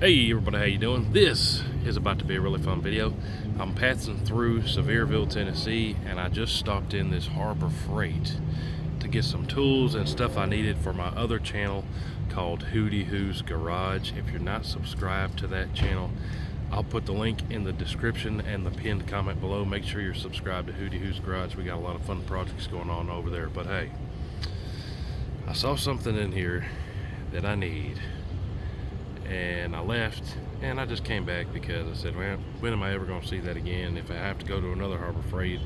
Hey everybody, how you doing? This is about to be a really fun video. I'm passing through Sevierville, Tennessee, and I just stopped in this Harbor Freight to get some tools and stuff I needed for my other channel called WHOTEEWHO's Garage. If you're not subscribed to that channel, I'll put the link in the description and the pinned comment below. Make sure you're subscribed to WHOTEEWHO's Garage. We got a lot of fun projects going on over there. But hey, I saw something in here that I need, and I left and I just came back because I said, well, when am I ever going to see that again? If I have to go to another Harbor Freight,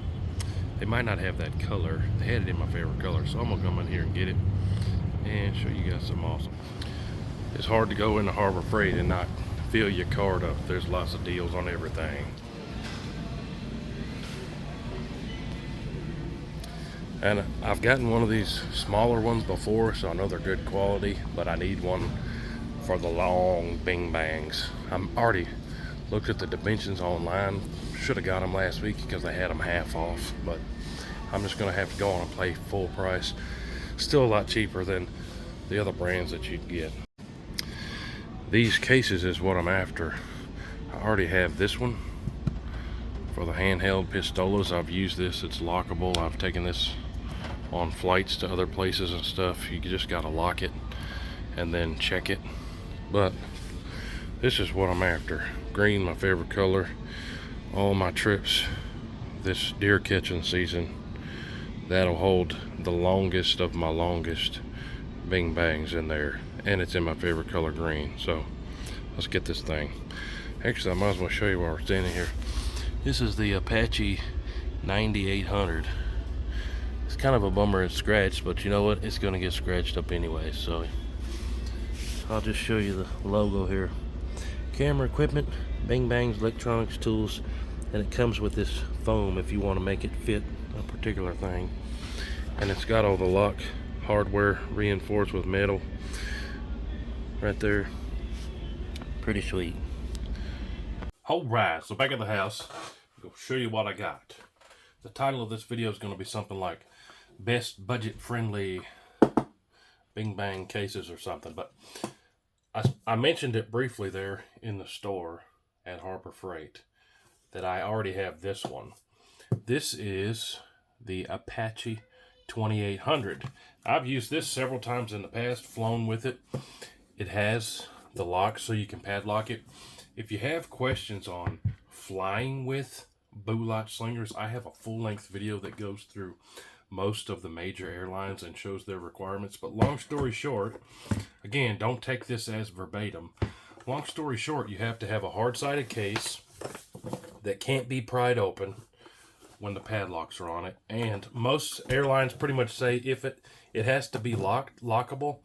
they might not have that color. They had it in my favorite color, so I'm gonna come in here and get it and show you guys something awesome. It's hard to go into Harbor Freight and not fill your card up. There's lots of deals on everything. And I've gotten one of these smaller ones before, so I know they're good quality, but I need one for the long bing bangs. I'm already looked at the dimensions online. Should have got them last week because they had them half off, but I'm just gonna have to go on and pay full price. Still a lot cheaper than the other brands that you'd get. These cases is what I'm after. I already have this one for the handheld pistolas. I've used this, it's lockable. I've taken this on flights to other places and stuff. You just gotta lock it and then check it. But this is what I'm after. Green, my favorite color. All my trips this deer catching season, that'll hold the longest of my longest bing bangs in there, and it's in my favorite color, green. So let's get this thing. Actually, I might as well show you while we're standing here. This is the Apache 9800. It's kind of a bummer it's scratched, but you know what, it's gonna get scratched up anyway, so I'll just show you the logo here. Camera equipment, bing bangs, electronics, tools, and it comes with this foam if you want to make it fit a particular thing. And it's got all the lock hardware reinforced with metal right there. Pretty sweet. Alright, so back at the house, I'll show you what I got. The title of this video is going to be something like Best Budget Friendly Bing Bang Cases or something, but I mentioned it briefly there in the store at Harbor Freight that I already have this one. This is the Apache 2800. I've used this several times in the past, flown with it. It has the lock so you can padlock it. If you have questions on flying with boot slingers, I have a full-length video that goes through most of the major airlines and shows their requirements. But long story short, again, don't take this as verbatim. Long story short, you have to have a hard-sided case that can't be pried open when the padlocks are on it. And most airlines pretty much say if it has to be lockable,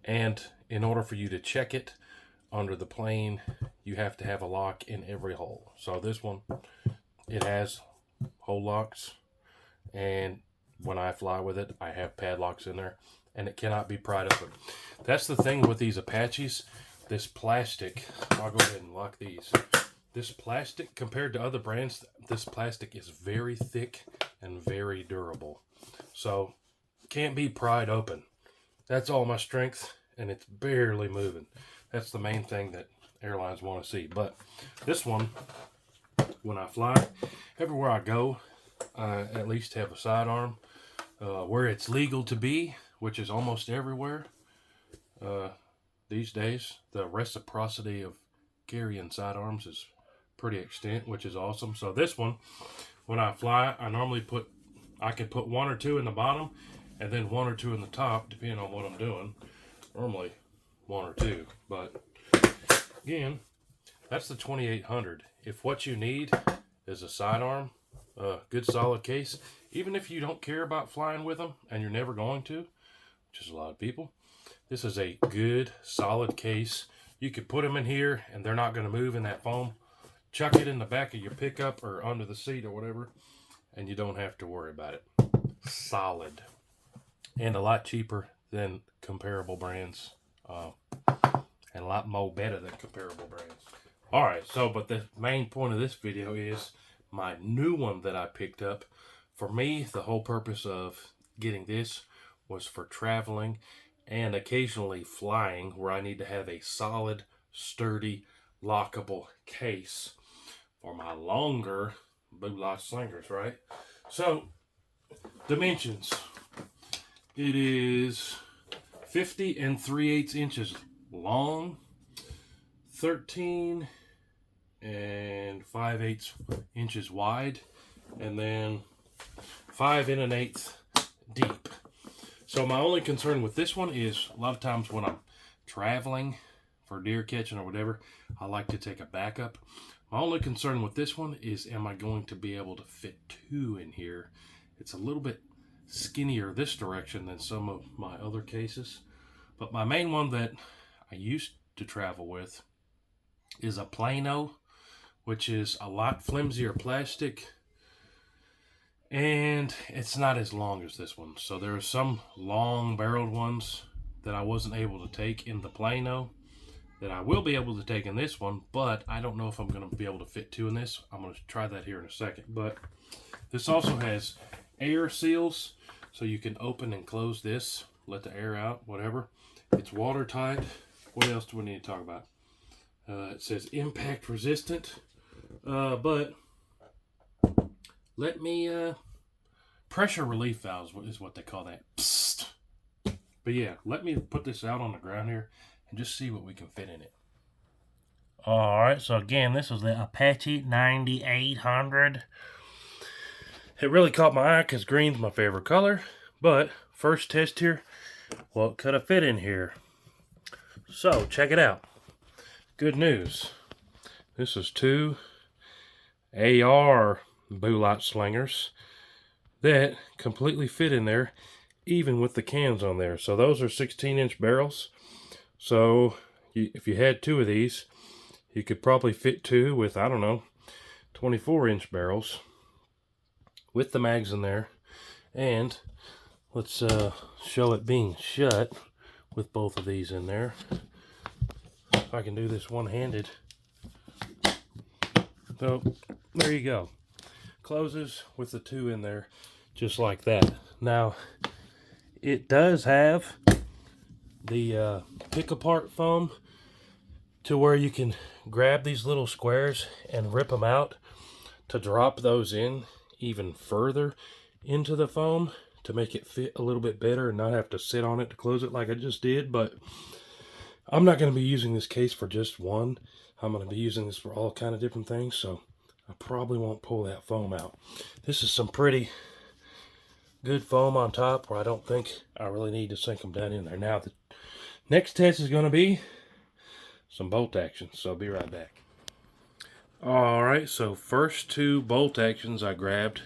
and in order for you to check it under the plane, you have to have a lock in every hole. So this one, it has hole locks, and when I fly with it, I have padlocks in there, and it cannot be pried open. That's the thing with these Apaches. This plastic, I'll go ahead and lock these. This plastic, compared to other brands, this plastic is very thick and very durable. So, can't be pried open. That's all my strength, and it's barely moving. That's the main thing that airlines want to see. But this one, when I fly, everywhere I go, I at least have a sidearm. Where it's legal to be, which is almost everywhere these days, the reciprocity of carrying sidearms is pretty extent, which is awesome. So this one, when I fly, I can put one or two in the bottom and then one or two in the top, depending on what I'm doing. Normally one or two, but again, that's the 2800. If what you need is a sidearm, a good solid case, even if you don't care about flying with them and you're never going to, which is a lot of people, this is a good solid case. You could put them in here and they're not going to move in that foam. Chuck it in the back of your pickup or under the seat or whatever, and you don't have to worry about it. Solid. And a lot cheaper than comparable brands, and a lot more better than comparable brands. Alright, so but the main point of this video is my new one that I picked up. For me, the whole purpose of getting this was for traveling and occasionally flying, where I need to have a solid sturdy, lockable case for my longer boot-lock slingers, right? So, dimensions. It is 50 3/8 inches long, 13 5/8 inches wide, and then 5 1/8 deep. So my only concern with this one is a lot of times when I'm traveling for deer catching or whatever, I like to take a backup. My only concern with this one is, am I going to be able to fit 2 in here? It's a little bit skinnier this direction than some of my other cases. But my main one that I used to travel with is a Plano, which is a lot flimsier plastic, and it's not as long as this one. So there are some long barreled ones that I wasn't able to take in the Plano that I will be able to take in this one, but I don't know if I'm going to be able to fit 2 in this. I'm going to try that here in a second. But this also has air seals, so you can open and close this, let the air out, whatever. It's watertight. What else do we need to talk about? It says impact resistant, but let me, pressure relief valves is what they call that. Psst. But yeah, let me put this out on the ground here and just see what we can fit in it. Alright, so again, this is the Apache 9800. It really caught my eye because green's my favorite color. But first test here, what could I fit in here? So check it out. Good news. This is 2 AR boot-lock slingers that completely fit in there, even with the cans on there. So those are 16-inch barrels. So if you had 2 of these, you could probably fit 2 with, I don't know, 24-inch barrels with the mags in there. And let's show it being shut with both of these in there. If I can do this one-handed. So there you go. Closes with the 2 in there, just like that. Now, it does have the pick apart foam to where you can grab these little squares and rip them out to drop those in even further into the foam to make it fit a little bit better and not have to sit on it to close it like I just did. But I'm not going to be using this case for just one. I'm going to be using this for all kind of different things, so I probably won't pull that foam out. This is some pretty good foam on top where I don't think I really need to sink them down in there. Now the next test is going to be some bolt action, so I'll be right back. Alright, so first 2 bolt actions I grabbed.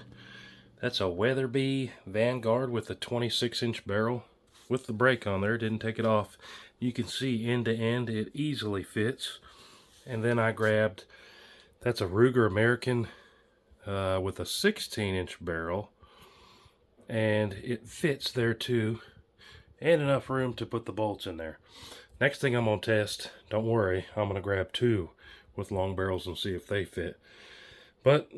That's a Weatherby Vanguard with a 26-inch barrel with the brake on there. Didn't take it off. You can see end to end it easily fits. And then I grabbed, that's a Ruger American with a 16-inch barrel, and it fits there too, and enough room to put the bolts in there. Next thing I'm going to test, don't worry, I'm going to grab 2 with long barrels and see if they fit. But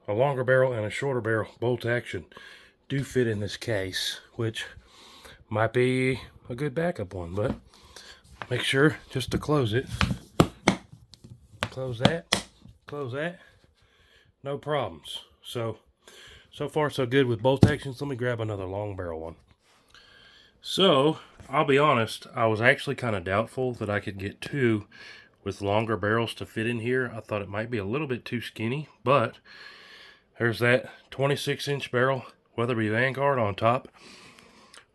a longer barrel and a shorter barrel bolt action do fit in this case, which might be a good backup one. But make sure just to close it. Close that, no problems. So far so good with bolt actions. Let me grab another long barrel one. So I'll be honest, I was actually kind of doubtful that I could get 2 with longer barrels to fit in here. I thought it might be a little bit too skinny, but there's that 26-inch barrel Weatherby Vanguard on top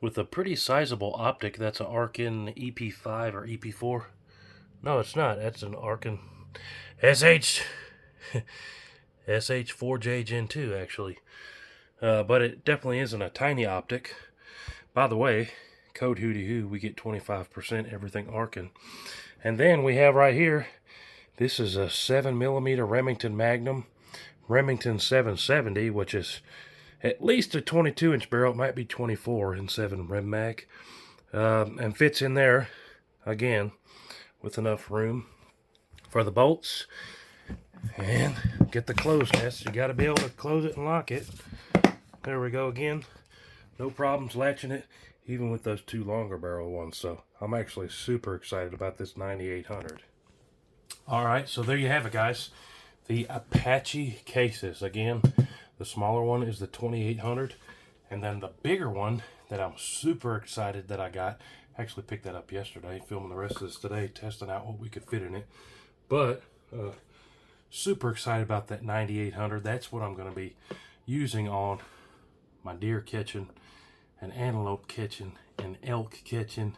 with a pretty sizable optic. That's an Arkin EP5 or EP4. No, it's not. That's an Arkin SH4J Gen 2 actually. But it definitely isn't a tiny optic. By the way, code WHOTEEWHO, we get 25% everything Arkin. And then we have right here, this is a 7mm Remington Magnum, Remington 770, which is at least a 22-inch barrel. It might be 24 in 7 Rem Mag. And fits in there, again, with enough room for the bolts. And get the close test. You got to be able to close it and lock it. There we go again. No problems latching it, even with those 2 longer barrel ones. So I'm actually super excited about this 9800. All right, so there you have it, guys. The Apache cases. Again, the smaller one is the 2800, and then the bigger one that I'm super excited that I got. Actually picked that up yesterday, filming the rest of this today, testing out what we could fit in it. But super excited about that 9800. That's what I'm going to be using on my deer catching and antelope catching and elk catching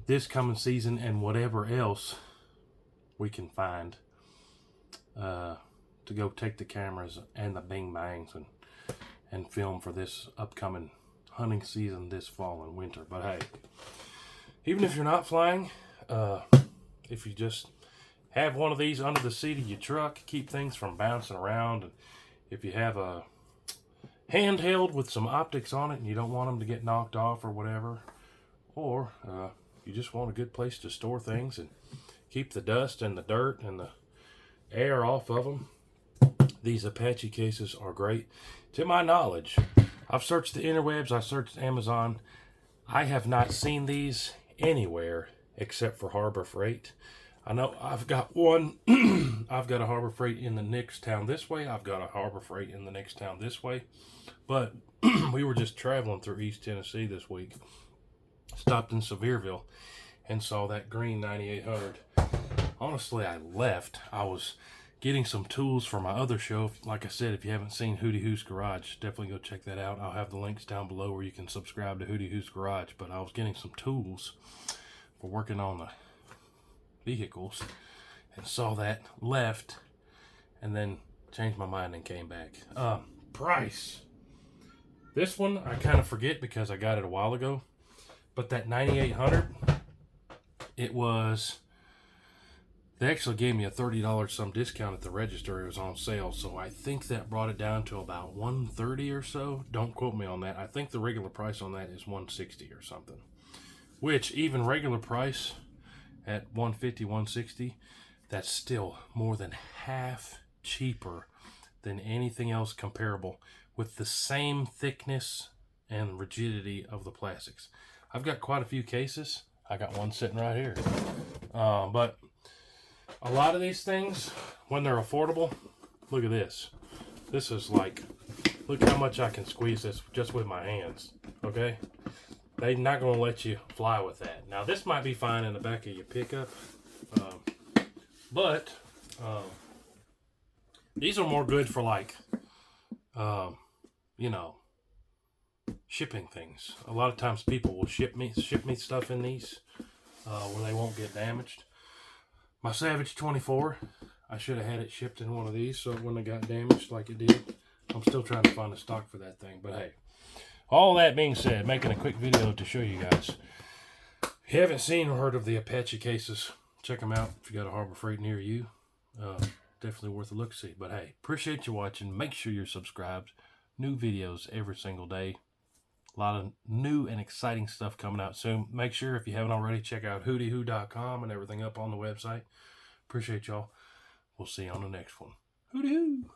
this coming season, and whatever else we can find to go take the cameras and the bing bangs and film for this upcoming hunting season this fall and winter. But hey, even if you're not flying, if you just have one of these under the seat of your truck, keep things from bouncing around, and if you have a handheld with some optics on it and you don't want them to get knocked off or whatever, or you just want a good place to store things and keep the dust and the dirt and the air off of them, these Apache cases are great. To my knowledge, I've searched the interwebs, I searched Amazon. I have not seen these anywhere except for Harbor Freight. I know I've got one. I've got a Harbor Freight in the next town this way. I've got a Harbor Freight in the next town this way. But we were just traveling through East Tennessee this week. Stopped in Sevierville and saw that green 9800. Honestly, I left. I was getting some tools for my other show. Like I said, if you haven't seen WHOTEEWHO's Garage, definitely go check that out. I'll have the links down below where you can subscribe to WHOTEEWHO's Garage. But I was getting some tools for working on the vehicles and saw that, left, and then changed my mind and came back. Price. This one I kind of forget because I got it a while ago, but that 9800, it was, they actually gave me a $30 some discount at the register. It was on sale, so I think that brought it down to about $130 or so. Don't quote me on that. I think the regular price on that is $160 or something, which even regular price at $150, $160, that's still more than half cheaper than anything else comparable with the same thickness and rigidity of the plastics. I've got quite a few cases. I got one sitting right here. But a lot of these things, when they're affordable, look at this. This is like, look how much I can squeeze this just with my hands, okay? They're not going to let you fly with that. Now, this might be fine in the back of your pickup, but these are more good for, like, you know, shipping things. A lot of times people will ship me stuff in these where they won't get damaged. My Savage 24, I should have had it shipped in one of these so it wouldn't have got damaged like it did. I'm still trying to find a stock for that thing, but hey. All that being said, making a quick video to show you guys. If you haven't seen or heard of the Apache cases, check them out if you got a Harbor Freight near you. Definitely worth a look-see. But hey, appreciate you watching. Make sure you're subscribed. New videos every single day. A lot of new and exciting stuff coming out soon. Make sure, if you haven't already, check out WHOTEEWHO.com and everything up on the website. Appreciate y'all. We'll see you on the next one. WHOTEEWHO!